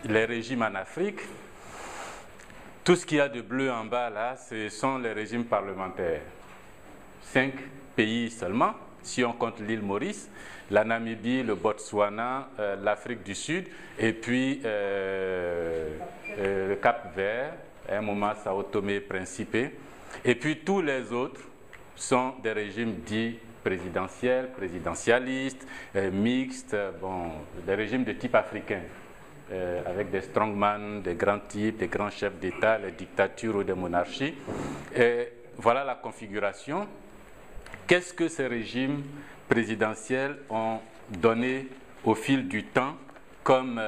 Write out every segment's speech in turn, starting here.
les régimes en Afrique, tout ce qu'il y a de bleu en bas là, ce sont les régimes parlementaires. 5 pays seulement, si on compte l'île Maurice, la Namibie, le Botswana, l'Afrique du Sud, et puis le Cap-Vert, à un moment Sao Tomé et Principe, et puis tous les autres sont des régimes dits présidentiels, présidentialistes, mixtes, bon, des régimes de type africain, avec des strongman, des grands types, des grands chefs d'État, les dictatures ou des monarchies. Et voilà la configuration. Qu'est-ce que ces régimes présidentiels ont donné au fil du temps comme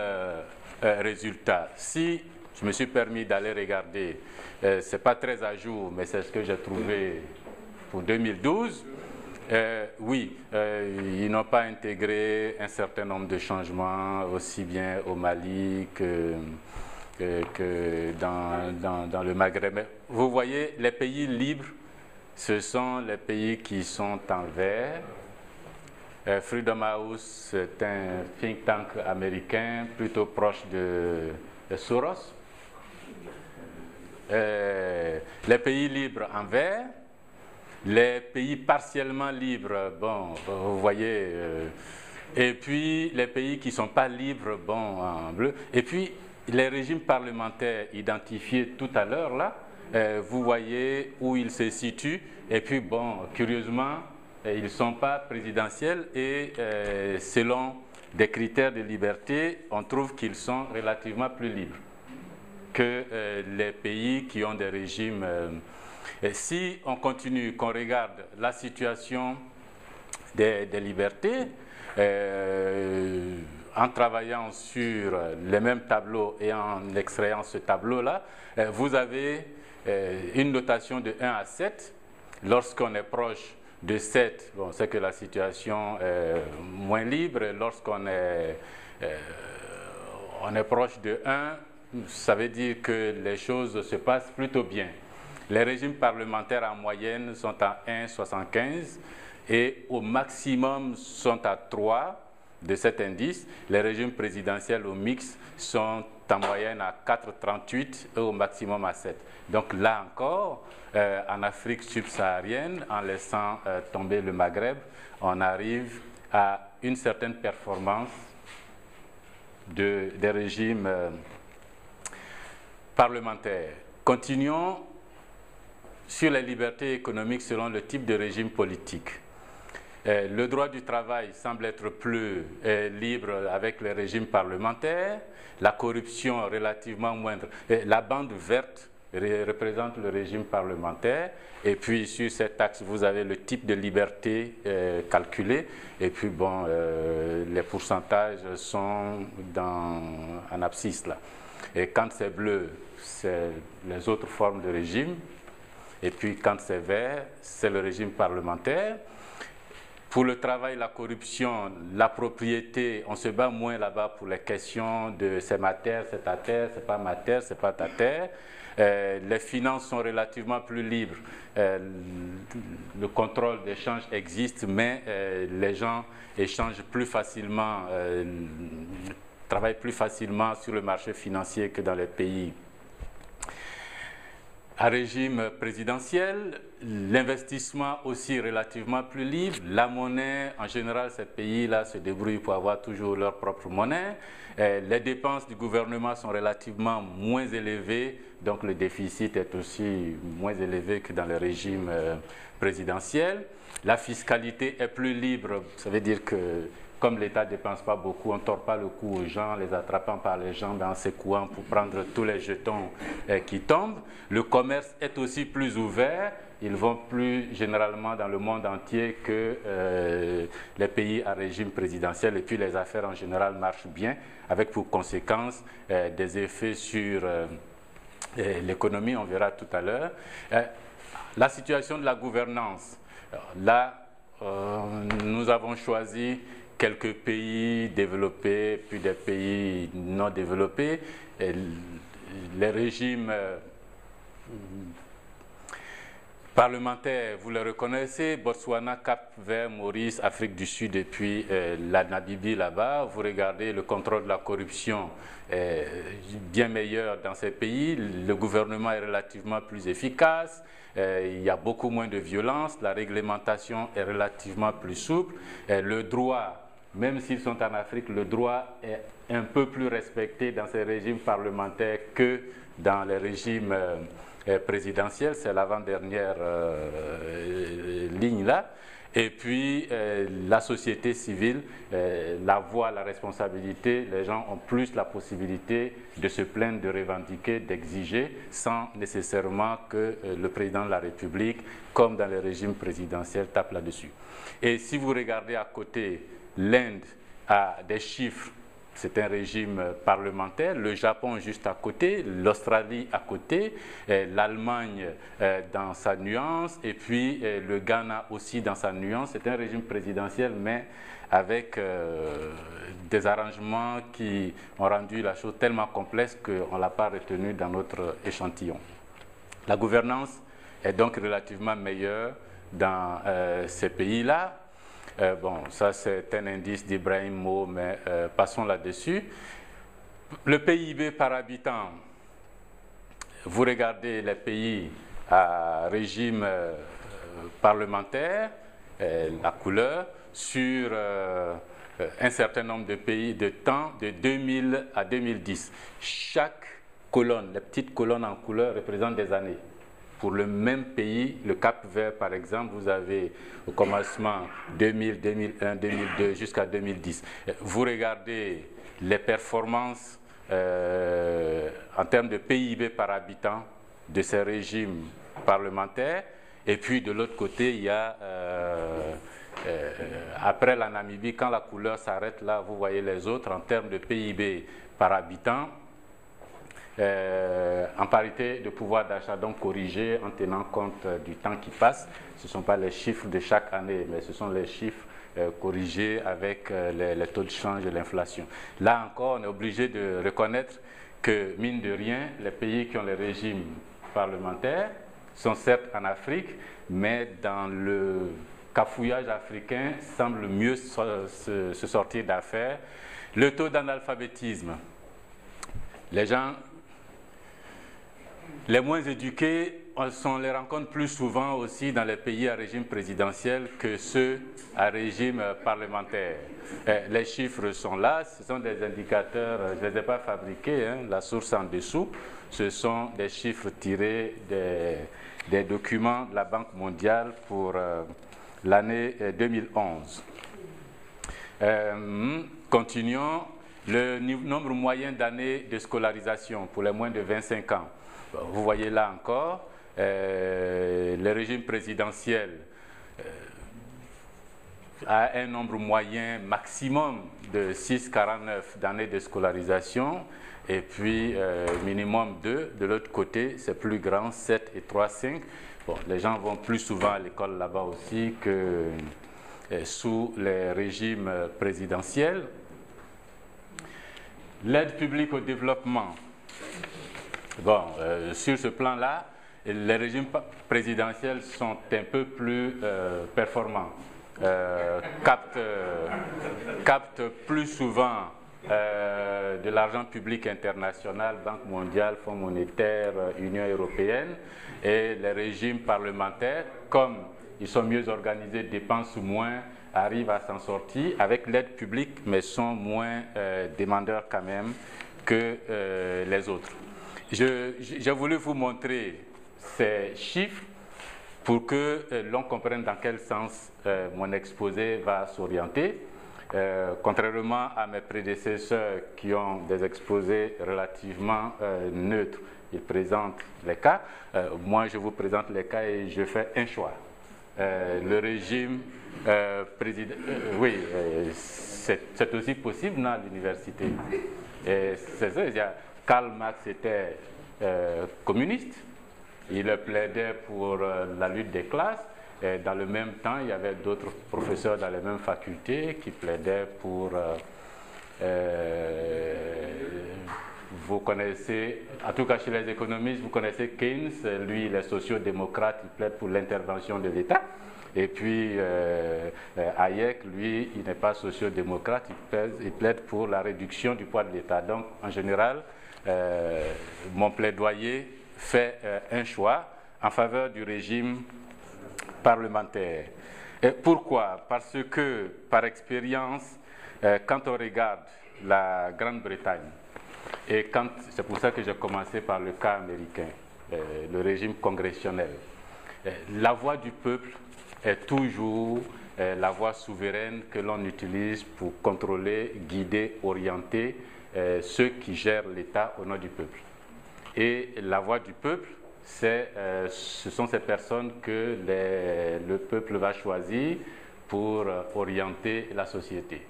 résultat? Si je me suis permis d'aller regarder, ce n'est pas très à jour, mais c'est ce que j'ai trouvé pour 2012. Oui, ils n'ont pas intégré un certain nombre de changements, aussi bien au Mali que dans le Maghreb. Vous voyez, les pays libres, ce sont les pays qui sont en vert. Freedom House, c'est un think tank américain plutôt proche de Soros. Les pays libres en vert. Les pays partiellement libres, bon, vous voyez, et puis les pays qui ne sont pas libres, bon, en bleu. Et puis les régimes parlementaires identifiés tout à l'heure, là, vous voyez où ils se situent. Et puis, bon, curieusement, ils ne sont pas présidentiels et selon des critères de liberté, on trouve qu'ils sont relativement plus libres que les pays qui ont des régimes... Et si on continue, qu'on regarde la situation des libertés, en travaillant sur les mêmes tableaux et en extrayant ce tableau-là, vous avez une notation de 1 à 7. Lorsqu'on est proche de 7, bon, c'est que la situation est moins libre. Lorsqu'on est, on est proche de 1, ça veut dire que les choses se passent plutôt bien. Les régimes parlementaires en moyenne sont à 1,75 et au maximum sont à 3 de cet indice. Les régimes présidentiels au mix sont en moyenne à 4,38 et au maximum à 7. Donc là encore, en Afrique subsaharienne, en laissant tomber le Maghreb, on arrive à une certaine performance des régimes parlementaires. Continuons sur les libertés économiques selon le type de régime politique. Le droit du travail semble être plus libre avec les régimes parlementaires, la corruption relativement moindre. La bande verte représente le régime parlementaire, et puis sur cet axe, vous avez le type de liberté calculé, et puis bon, les pourcentages sont en abscisse là. Et quand c'est bleu, c'est les autres formes de régime. Et puis quand c'est vert, c'est le régime parlementaire. Pour le travail, la corruption, la propriété, on se bat moins là-bas pour les questions de c'est ma terre, c'est ta terre, c'est pas ma terre, c'est pas ta terre. Les finances sont relativement plus libres. Le contrôle d'échange existe, mais les gens échangent plus facilement, travaillent plus facilement sur le marché financier que dans les pays à régime présidentiel, l'investissement aussi relativement plus libre, la monnaie, en général ces pays-là se débrouillent pour avoir toujours leur propre monnaie, les dépenses du gouvernement sont relativement moins élevées, donc le déficit est aussi moins élevé que dans le régime présidentiel, la fiscalité est plus libre, ça veut dire que comme l'État ne dépense pas beaucoup, on ne tord pas le cou aux gens, les attrapant par les jambes en secouant pour prendre tous les jetons qui tombent. Le commerce est aussi plus ouvert. Ils vont plus généralement dans le monde entier que les pays à régime présidentiel. Et puis les affaires en général marchent bien, avec pour conséquence des effets sur l'économie, on verra tout à l'heure. La situation de la gouvernance. Là, nous avons choisi quelques pays développés, puis des pays non développés. Et les régimes parlementaires, vous le reconnaissez, Botswana, Cap-Vert, Maurice, Afrique du Sud et puis la Namibie là-bas. Vous regardez le contrôle de la corruption est bien meilleur dans ces pays. Le gouvernement est relativement plus efficace. Il y a beaucoup moins de violence. La réglementation est relativement plus souple. Le droit, même s'ils sont en Afrique, le droit est un peu plus respecté dans ces régimes parlementaires que dans les régimes présidentielle, c'est l'avant-dernière ligne là. Et puis la société civile, la voix, la responsabilité, les gens ont plus la possibilité de se plaindre, de revendiquer, d'exiger, sans nécessairement que le président de la République, comme dans les régimes présidentiels, tape là-dessus. Et si vous regardez à côté, l'Inde a des chiffres. C'est un régime parlementaire, le Japon juste à côté, l'Australie à côté, l'Allemagne dans sa nuance, et puis le Ghana aussi dans sa nuance. C'est un régime présidentiel, mais avec des arrangements qui ont rendu la chose tellement complexe qu'on ne l'a pas retenu dans notre échantillon. La gouvernance est donc relativement meilleure dans ces pays-là. Bon, ça c'est un indice d'Ibrahim Mo, mais passons là-dessus. Le PIB par habitant, vous regardez les pays à régime parlementaire, la couleur, sur un certain nombre de pays de temps, de 2000 à 2010. Chaque colonne, les petites colonnes en couleur représentent des années. Pour le même pays, le Cap-Vert par exemple, vous avez au commencement 2000, 2001, 2002 jusqu'à 2010. Vous regardez les performances en termes de PIB par habitant de ces régimes parlementaires. Et puis de l'autre côté, il y a, après la Namibie, quand la couleur s'arrête là, vous voyez les autres en termes de PIB par habitant. En parité de pouvoir d'achat, donc corrigé en tenant compte du temps qui passe. Ce ne sont pas les chiffres de chaque année, mais ce sont les chiffres corrigés avec les taux de change et l'inflation. Là encore, on est obligé de reconnaître que, mine de rien, les pays qui ont les régimes parlementaires sont certes en Afrique, mais dans le cafouillage africain, semblent mieux se sortir d'affaires. Le taux d'analphabétisme, les gens les moins éduqués, on les rencontre plus souvent aussi dans les pays à régime présidentiel que ceux à régime parlementaire. Les chiffres sont là, ce sont des indicateurs, je ne les ai pas fabriqués, hein, la source en dessous, ce sont des chiffres tirés des documents de la Banque mondiale pour l'année 2011. Continuons, le nombre moyen d'années de scolarisation pour les moins de 25 ans. Vous voyez là encore, le régime présidentiel a un nombre moyen maximum de 6,49 d'années de scolarisation et puis minimum 2. De l'autre côté, c'est plus grand, 7 et 3,5. Bon, les gens vont plus souvent à l'école là-bas aussi que sous les régimes présidentiels. L'aide publique au développement. Bon, sur ce plan-là, les régimes présidentiels sont un peu plus performants, captent plus souvent de l'argent public international, Banque mondiale, Fonds monétaire, Union européenne, et les régimes parlementaires, comme ils sont mieux organisés, dépensent moins, arrivent à s'en sortir avec l'aide publique, mais sont moins demandeurs quand même que les autres. J'ai voulu vous montrer ces chiffres pour que l'on comprenne dans quel sens mon exposé va s'orienter. Contrairement à mes prédécesseurs qui ont des exposés relativement neutres, ils présentent les cas. Moi, je vous présente les cas et je fais un choix. Le régime président... oui, c'est aussi possible dans l'université. C'est ça, il y a... Karl Marx était communiste, il plaidait pour la lutte des classes, et dans le même temps, il y avait d'autres professeurs dans les mêmes facultés qui plaidaient pour vous connaissez, en tout cas chez les économistes, vous connaissez Keynes, lui il est sociodémocrate, il plaide pour l'intervention de l'État. Et puis Hayek, lui, il n'est pas sociodémocrate, il plaide pour la réduction du poids de l'État. Donc en général, mon plaidoyer fait un choix en faveur du régime parlementaire. Et pourquoi? Parce que, par expérience, quand on regarde la Grande-Bretagne, et c'est pour ça que j'ai commencé par le cas américain, le régime congressionnel, la voix du peuple est toujours la voix souveraine que l'on utilise pour contrôler, guider, orienter ceux qui gèrent l'État au nom du peuple. Et la voix du peuple, ce sont ces personnes que le peuple va choisir pour orienter la société,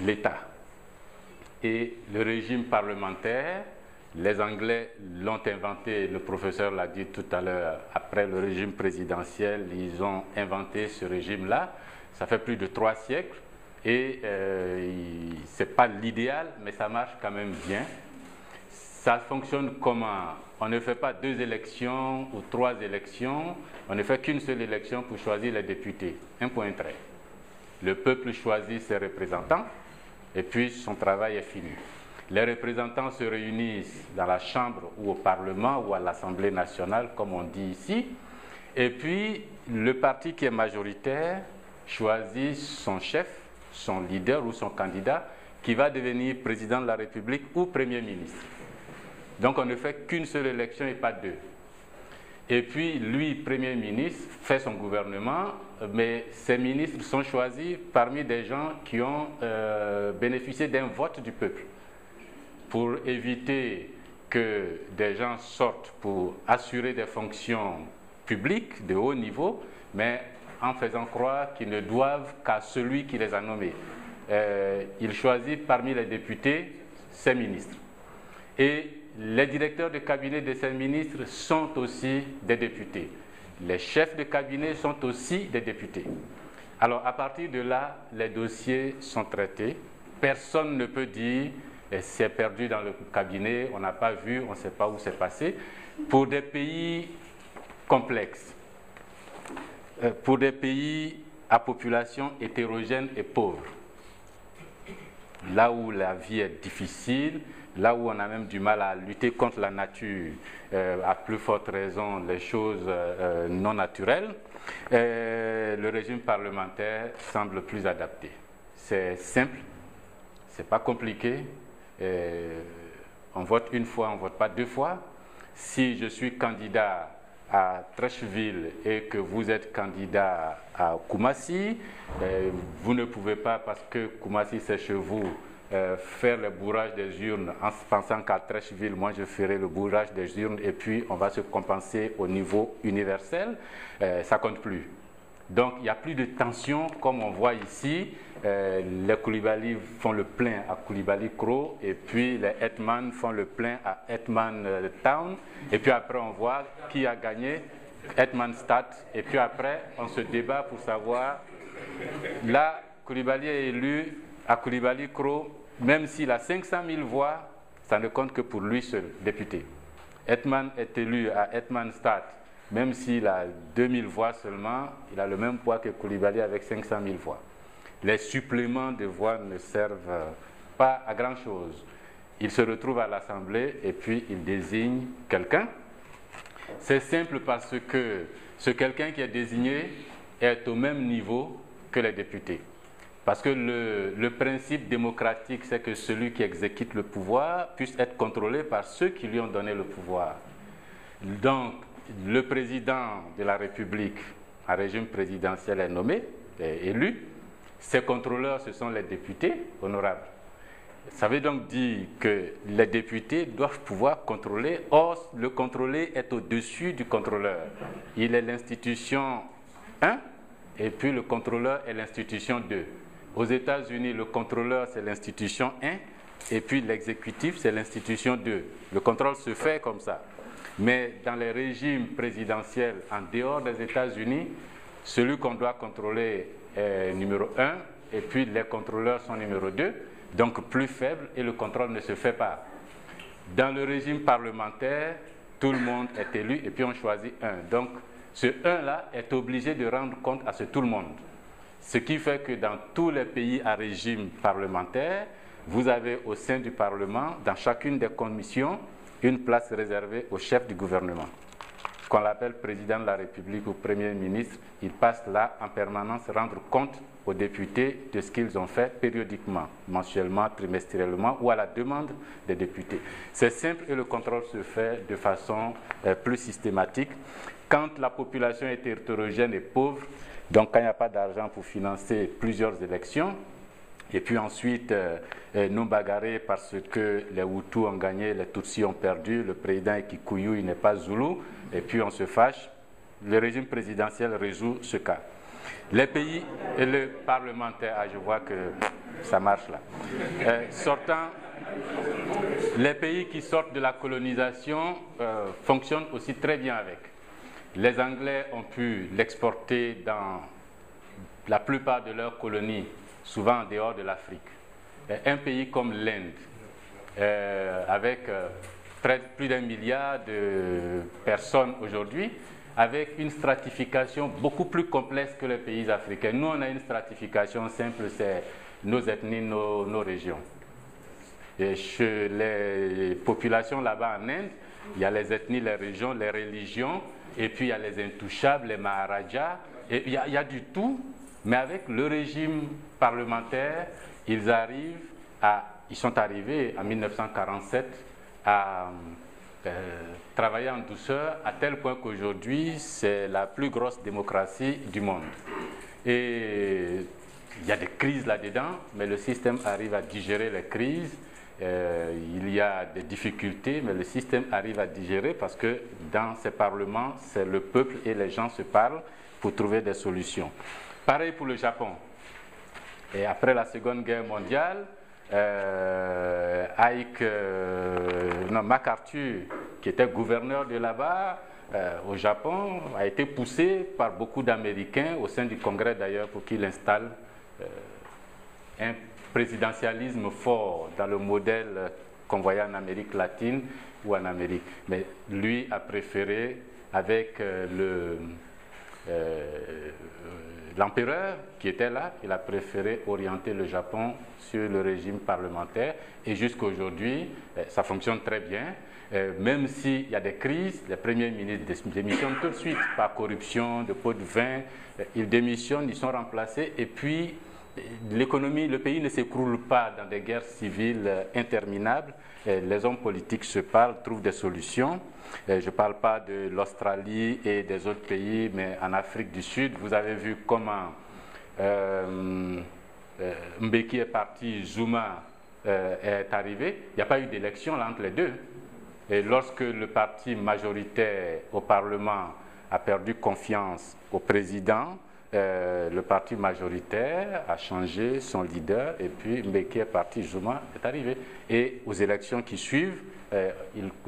l'État. Et le régime parlementaire, les Anglais l'ont inventé, le professeur l'a dit tout à l'heure, après le régime présidentiel, ils ont inventé ce régime-là. Ça fait plus de 3 siècles et ce n'est pas l'idéal, mais ça marche quand même bien. Ça fonctionne comment? On ne fait pas 2 élections ou 3 élections, on ne fait qu'une seule élection pour choisir les députés. Un point trait. Le peuple choisit ses représentants et puis son travail est fini. Les représentants se réunissent dans la Chambre ou au Parlement ou à l'Assemblée nationale, comme on dit ici, et puis le parti qui est majoritaire choisit son chef, son leader ou son candidat qui va devenir président de la République ou Premier ministre. Donc on ne fait qu'une seule élection et pas 2. Et puis lui, Premier ministre, fait son gouvernement, mais ces ministres sont choisis parmi des gens qui ont bénéficié d'un vote du peuple, pour éviter que des gens sortent pour assurer des fonctions publiques de haut niveau, mais en faisant croire qu'ils ne doivent qu'à celui qui les a nommés. Il choisit parmi les députés ces ministres. Et les directeurs de cabinet de ces ministres sont aussi des députés. Les chefs de cabinet sont aussi des députés. Alors à partir de là, les dossiers sont traités. Personne ne peut dire c'est perdu dans le cabinet, on n'a pas vu, on ne sait pas où c'est passé. Pour des pays complexes, pour des pays à population hétérogène et pauvre, là où la vie est difficile, là où on a même du mal à lutter contre la nature, à plus forte raison les choses non naturelles, le régime parlementaire semble plus adapté. C'est simple, c'est pas compliqué. On vote une fois, on ne vote pas 2 fois. Si je suis candidat à Treichville et que vous êtes candidat à Koumassi, vous ne pouvez pas, parce que Koumassi c'est chez vous, faire le bourrage des urnes en pensant qu'à Treichville, moi je ferai le bourrage des urnes et puis on va se compenser au niveau universel. Ça compte plus. Donc il n'y a plus de tension comme on voit ici. Les Koulibaly font le plein à Koulibaly-Kro et puis les Hetman font le plein à Hetman Town et puis après on voit qui a gagné, Hetman Stad, et puis après on se débat pour savoir, là Koulibaly est élu à Koulibaly-Kro, même s'il a 500 000 voix, ça ne compte que pour lui seul, député. Hetman est élu à Hetman Stad, même s'il a 2000 voix seulement, il a le même poids que Koulibaly avec 500 000 voix. Les suppléments de voix ne servent pas à grand-chose. Il se retrouve à l'Assemblée et puis il désigne quelqu'un. C'est simple parce que ce quelqu'un qui est désigné est au même niveau que les députés. Parce que le principe démocratique, c'est que celui qui exécute le pouvoir puisse être contrôlé par ceux qui lui ont donné le pouvoir. Donc, le président de la République, un régime présidentiel, est nommé, est élu. Ses contrôleurs, ce sont les députés honorables. Ça veut donc dire que les députés doivent pouvoir contrôler. Or, le contrôlé est au-dessus du contrôleur. Il est l'institution 1 et puis le contrôleur est l'institution 2. Aux États-Unis, le contrôleur, c'est l'institution 1 et puis l'exécutif, c'est l'institution 2. Le contrôle se fait comme ça. Mais dans les régimes présidentiels en dehors des États-Unis, celui qu'on doit contrôler est numéro 1 et puis les contrôleurs sont numéro 2, donc plus faible et le contrôle ne se fait pas. Dans le régime parlementaire, tout le monde est élu et puis on choisit un. Donc, ce un-là est obligé de rendre compte à ce tout le monde. Ce qui fait que dans tous les pays à régime parlementaire, vous avez au sein du Parlement, dans chacune des commissions, une place réservée au chef du gouvernement, qu'on l'appelle président de la République ou premier ministre. Il passe là en permanence rendre compte aux députés de ce qu'ils ont fait périodiquement, mensuellement, trimestriellement ou à la demande des députés. C'est simple et le contrôle se fait de façon plus systématique. Quand la population est hétérogène et pauvre, donc quand il n'y a pas d'argent pour financer plusieurs élections, et puis ensuite nous bagarrer parce que les Hutus ont gagné, les Tutsis ont perdu, le président est Kikuyu, il n'est pas Zoulou, et puis on se fâche, le régime présidentiel résout ce cas. Les pays et le parlementaire, je vois que ça marche là. Les pays qui sortent de la colonisation fonctionnent aussi très bien avec. Les Anglais ont pu l'exporter dans la plupart de leurs colonies, souvent en dehors de l'Afrique. Un pays comme l'Inde, avec plus d'1 milliard de personnes aujourd'hui, avec une stratification beaucoup plus complexe que les pays africains. Nous, on a une stratification simple, c'est nos ethnies, nos régions. Et chez les populations là-bas en Inde, il y a les ethnies, les régions, les religions, et puis il y a les intouchables, les maharajas, et il y a du tout, mais avec le régime parlementaire, ils sont arrivés en 1947 à travailler en douceur, à tel point qu'aujourd'hui, c'est la plus grosse démocratie du monde. Et il y a des crises là-dedans, mais le système arrive à digérer les crises. Il y a des difficultés, mais le système arrive à digérer parce que dans ces parlements, c'est le peuple et les gens se parlent pour trouver des solutions. Pareil pour le Japon. Et après la Seconde Guerre mondiale, MacArthur, qui était gouverneur de là-bas, au Japon, a été poussé par beaucoup d'Américains, au sein du Congrès d'ailleurs, pour qu'il installe un présidentialisme fort dans le modèle qu'on voyait en Amérique latine ou en Amérique. Mais lui a préféré, avec l'empereur qui était là, il a préféré orienter le Japon sur le régime parlementaire et jusqu'à aujourd'hui, ça fonctionne très bien. Même s'il y a des crises, les premiers ministres démissionnent tout de suite par corruption, de pots de vin, ils démissionnent, ils sont remplacés et puis l'économie, le pays ne s'écroule pas dans des guerres civiles interminables. Les hommes politiques se parlent, trouvent des solutions. Je ne parle pas de l'Australie et des autres pays, mais en Afrique du Sud, vous avez vu comment Mbeki est parti, Zuma est arrivé. Il n'y a pas eu d'élection entre les deux. Et lorsque le parti majoritaire au Parlement a perdu confiance au président, le parti majoritaire a changé son leader et puis Mbeki est parti, Zuma est arrivé. Et aux élections qui suivent,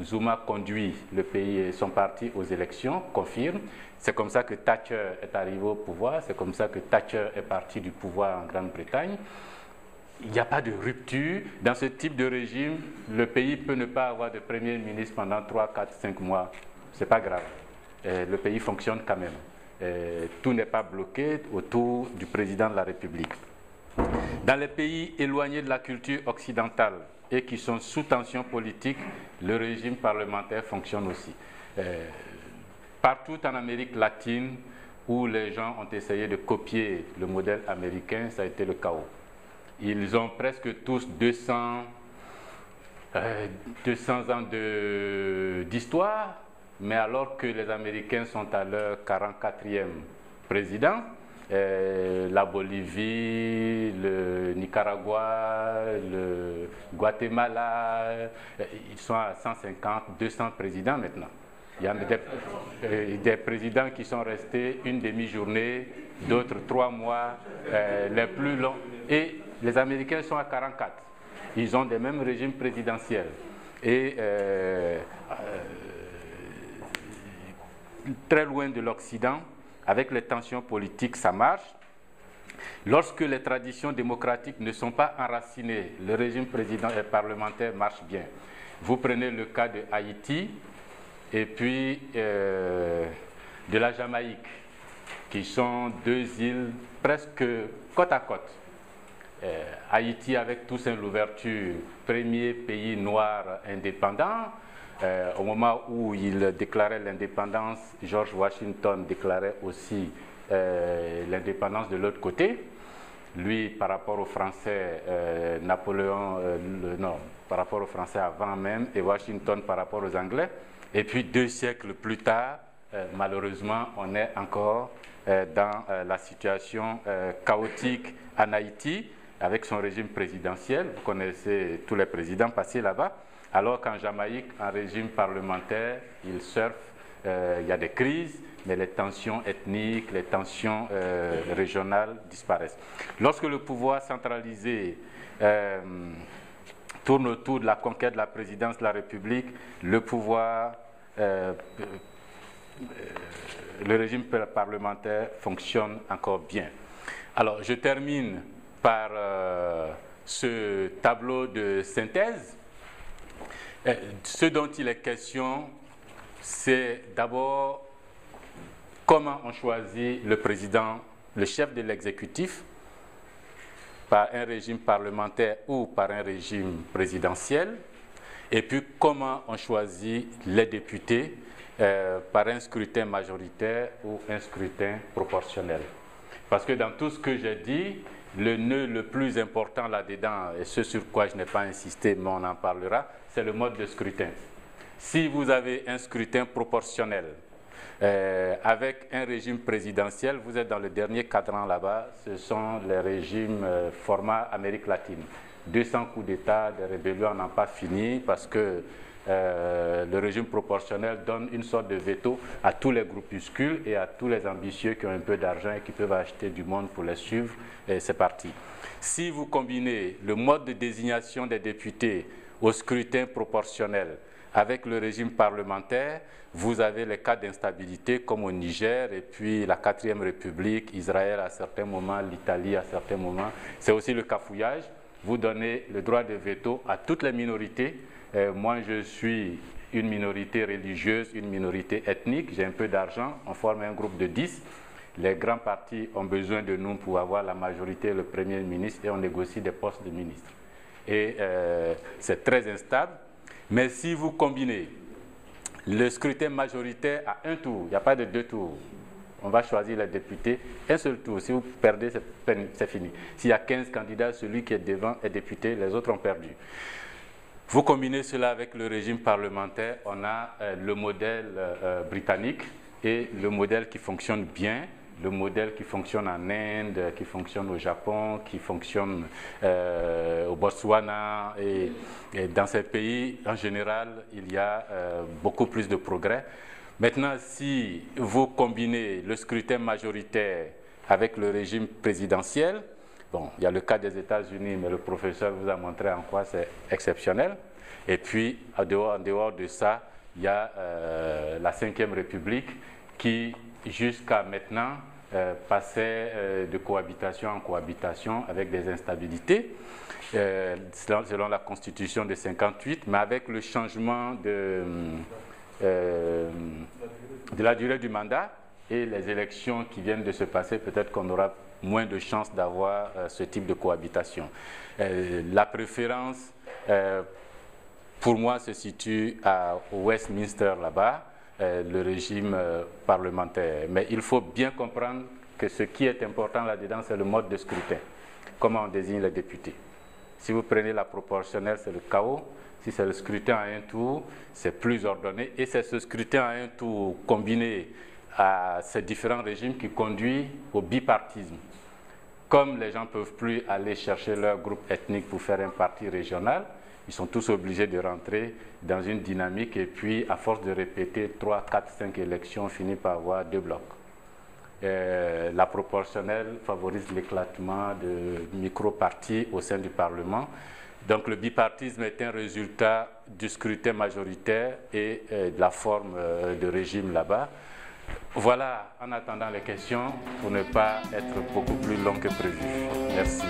Zuma conduit le pays et son parti aux élections, confirme. C'est comme ça que Thatcher est arrivé au pouvoir, c'est comme ça que Thatcher est parti du pouvoir en Grande-Bretagne. Il n'y a pas de rupture. Dans ce type de régime, le pays peut ne pas avoir de premier ministre pendant 3, 4, 5 mois. Ce n'est pas grave. Le pays fonctionne quand même. Tout n'est pas bloqué autour du président de la République. Dans les pays éloignés de la culture occidentale et qui sont sous tension politique, le régime parlementaire fonctionne aussi. Partout en Amérique latine où les gens ont essayé de copier le modèle américain, ça a été le chaos. Ils ont presque tous 200 ans d'histoire, mais alors que les Américains sont à leur 44e président, la Bolivie, le Nicaragua, le Guatemala, ils sont à 150, 200 présidents maintenant. Il y a des présidents qui sont restés une demi-journée, d'autres 3 mois, les plus longs. Et les Américains sont à 44. Ils ont des mêmes régimes présidentiels. Et très loin de l'Occident, avec les tensions politiques, ça marche. Lorsque les traditions démocratiques ne sont pas enracinées, le régime parlementaire marche bien. Vous prenez le cas de Haïti et puis de la Jamaïque, qui sont deux îles presque côte à côte. Haïti avec Toussaint Louverture, premier pays noir indépendant. Au moment où il déclarait l'indépendance, George Washington déclarait aussi l'indépendance de l'autre côté. Lui, par rapport aux Français, Napoléon, non, par rapport aux Français avant même, et Washington par rapport aux Anglais. Et puis 2 siècles plus tard, malheureusement, on est encore dans la situation chaotique en Haïti, avec son régime présidentiel. Vous connaissez tous les présidents passés là-bas. Alors qu'en Jamaïque, en régime parlementaire, ils surfent, il y a des crises, mais les tensions ethniques, les tensions régionales disparaissent. Lorsque le pouvoir centralisé tourne autour de la conquête de la présidence de la République, le pouvoir, le régime parlementaire fonctionne encore bien. Alors, je termine par ce tableau de synthèse. Ce dont il est question, c'est d'abord comment on choisit le président, le chef de l'exécutif, par un régime parlementaire ou par un régime présidentiel, et puis comment on choisit les députés par un scrutin majoritaire ou un scrutin proportionnel. Parce que dans tout ce que j'ai dit, le nœud le plus important là-dedans, et ce sur quoi je n'ai pas insisté, mais on en parlera, c'est le mode de scrutin. Si vous avez un scrutin proportionnel avec un régime présidentiel, vous êtes dans le dernier cadran là-bas, ce sont les régimes format Amérique latine. 200 coups d'État, des rébellions n'ont pas fini parce que le régime proportionnel donne une sorte de veto à tous les groupuscules et à tous les ambitieux qui ont un peu d'argent et qui peuvent acheter du monde pour les suivre, et c'est parti. Si vous combinez le mode de désignation des députés au scrutin proportionnel avec le régime parlementaire, vous avez les cas d'instabilité comme au Niger et puis la 4e République, Israël à certains moments, l'Italie à certains moments. C'est aussi le cafouillage. Vous donnez le droit de veto à toutes les minorités. Moi, je suis une minorité religieuse, une minorité ethnique. J'ai un peu d'argent. On forme un groupe de 10. Les grands partis ont besoin de nous pour avoir la majorité, le Premier ministre, et on négocie des postes de ministre. Et c'est très instable. Mais si vous combinez le scrutin majoritaire à un tour, il n'y a pas de 2 tours. On va choisir les députés, un seul tour. Si vous perdez, c'est fini. S'il y a 15 candidats, celui qui est devant est député, les autres ont perdu. Vous combinez cela avec le régime parlementaire, on a le modèle britannique et le modèle qui fonctionne bien, le modèle qui fonctionne en Inde, qui fonctionne au Japon, qui fonctionne au Botswana et dans ces pays, en général, il y a beaucoup plus de progrès. Maintenant, si vous combinez le scrutin majoritaire avec le régime présidentiel, bon, il y a le cas des États-Unis, mais le professeur vous a montré en quoi c'est exceptionnel. Et puis, en dehors de ça, il y a la 5e République qui, jusqu'à maintenant, passait de cohabitation en cohabitation avec des instabilités, selon la Constitution de 1958, mais avec le changement de la durée du mandat et les élections qui viennent de se passer, peut-être qu'on aura moins de chances d'avoir ce type de cohabitation. La préférence, pour moi, se situe à Westminster, là-bas, le régime parlementaire. Mais il faut bien comprendre que ce qui est important là-dedans, c'est le mode de scrutin. Comment on désigne les députés. Si vous prenez la proportionnelle, c'est le chaos. Si c'est le scrutin à un tour, c'est plus ordonné. Et c'est ce scrutin à un tour combiné à ces différents régimes qui conduit au bipartisme. Comme les gens ne peuvent plus aller chercher leur groupe ethnique pour faire un parti régional, ils sont tous obligés de rentrer dans une dynamique et puis, à force de répéter 3, 4, 5 élections, on finit par avoir 2 blocs. La proportionnelle favorise l'éclatement de micro-partis au sein du Parlement. Donc le bipartisme est un résultat du scrutin majoritaire et de la forme de régime là-bas. Voilà, en attendant les questions, pour ne pas être beaucoup plus long que prévu. Merci.